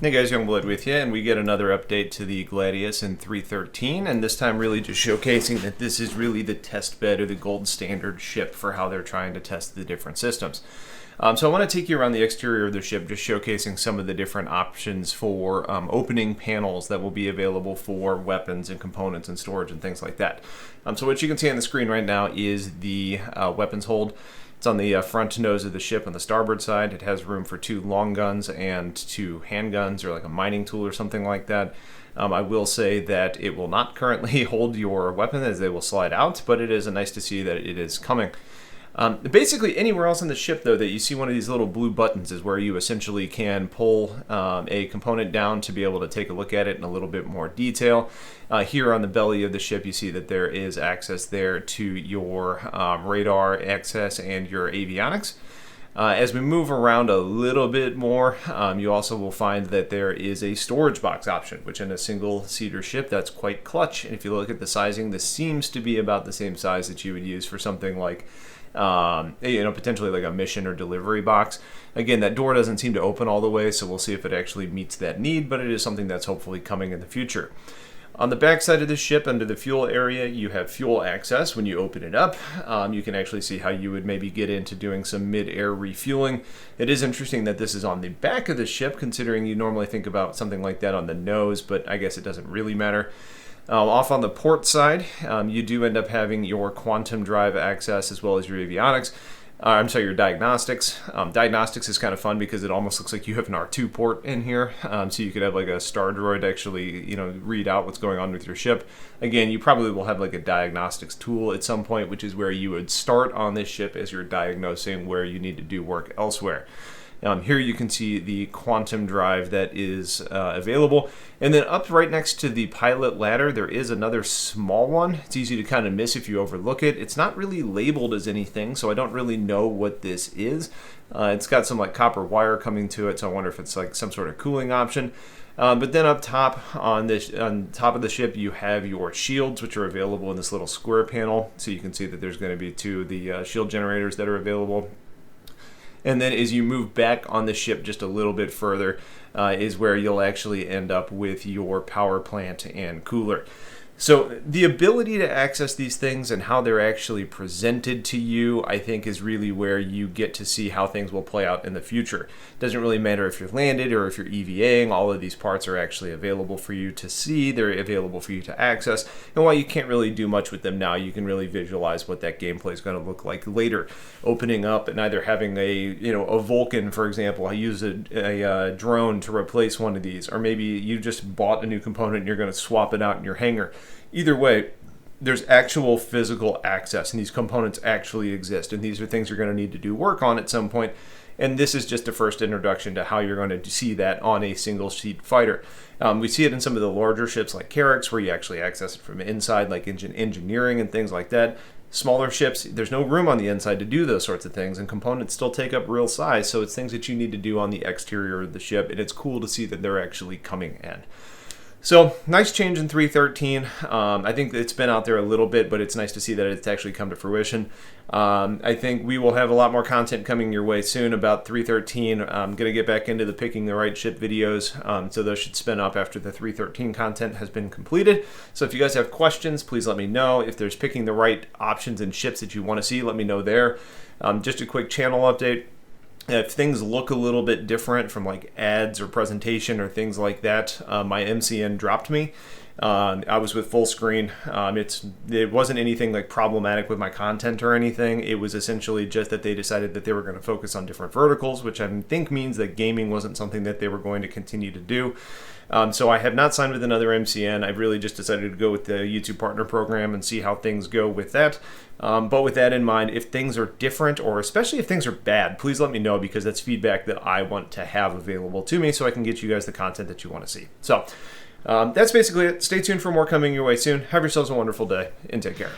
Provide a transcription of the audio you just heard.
Hey guys, Youngblood with you, and we get another update to the Gladius in 3.13, and this time really just showcasing that this is really the test bed or the gold standard ship for how they're trying to test the different systems. So I want to take you around the exterior of the ship, just showcasing some of the different options for opening panels that will be available for weapons and components and storage and things like that. So what you can see on the screen right now is the weapons hold. It's on the front nose of the ship on the starboard side. It has room for 2 long guns and 2 handguns, or like a mining tool or something like that. I will say that it will not currently hold your weapon, as they will slide out, but it is nice to see that it is coming. Basically, anywhere else on the ship, though, that you see one of these little blue buttons is where you essentially can pull a component down to be able to take a look at it in a little bit more detail. Here on the belly of the ship, you see that there is access there to your radar access and your avionics. As we move around a little bit more, you also will find that there is a storage box option, which in a single-seater ship, that's quite clutch. And if you look at the sizing, this seems to be about the same size that you would use for something like potentially like a mission or delivery box. Again, that door doesn't seem to open all the way, so we'll see if it actually meets that need, but it is something that's hopefully coming in the future. On the back side of the ship, under the fuel area, you have fuel access. When you open it up, you can actually see how you would maybe get into doing some mid-air refueling. It is interesting that this is on the back of the ship, considering you normally think about something like that on the nose, but I guess it doesn't really matter. Off on the port side, you do end up having your quantum drive access as well as your avionics. Your diagnostics. Diagnostics is kind of fun because it almost looks like you have an R2 port in here. So you could have like a star droid actually, read out what's going on with your ship. Again, you probably will have like a diagnostics tool at some point, which is where you would start on this ship as you're diagnosing where you need to do work elsewhere. Here you can see the quantum drive that is available. And then up right next to the pilot ladder, there is another small one. It's easy to kind of miss if you overlook it. It's not really labeled as anything, so I don't really know what this is. It's got some like copper wire coming to it, so I wonder if it's like some sort of cooling option. But then up top on top of the ship, you have your shields, which are available in this little square panel. So you can see that there's going to be 2 of the shield generators that are available. And then as you move back on the ship just a little bit further is where you'll actually end up with your power plant and cooler. So the ability to access these things and how they're actually presented to you, I think, is really where you get to see how things will play out in the future. It doesn't really matter if you're landed or if you're EVAing. All of these parts are actually available for you to see. They're available for you to access. And while you can't really do much with them now, you can really visualize what that gameplay is going to look like later. Opening up and either having a Vulcan, for example, I use a drone to replace one of these, or maybe you just bought a new component and you're going to swap it out in your hangar. Either way, there's actual physical access, and these components actually exist, and these are things you're going to need to do work on at some point, and this is just a first introduction to how you're going to see that on a single-seat fighter. We see it in some of the larger ships like Carracks, where you actually access it from inside, like engineering and things like that. Smaller ships, there's no room on the inside to do those sorts of things, and components still take up real size, so it's things that you need to do on the exterior of the ship, and it's cool to see that they're actually coming in. So, nice change in 3.13. I think it's been out there a little bit, but it's nice to see that it's actually come to fruition. I think we will have a lot more content coming your way soon about 3.13. I'm going to get back into the picking the right ship videos, so those should spin up after the 3.13 content has been completed. So if you guys have questions, please let me know. If there's picking the right options and ships that you want to see, let me know there. Just a quick channel update. If things look a little bit different from like ads or presentation or things like that, my MCN dropped me. I was with full screen. It wasn't anything like problematic with my content or anything. It was essentially just that they decided that they were going to focus on different verticals, which I think means that gaming wasn't something that they were going to continue to do. So I have not signed with another MCN. I've really just decided to go with the YouTube Partner Program and see how things go with that. But with that in mind, if things are different, or especially if things are bad, please let me know, because that's feedback that I want to have available to me so I can get you guys the content that you want to see. So that's basically it. Stay tuned for more coming your way soon. Have yourselves a wonderful day, and take care.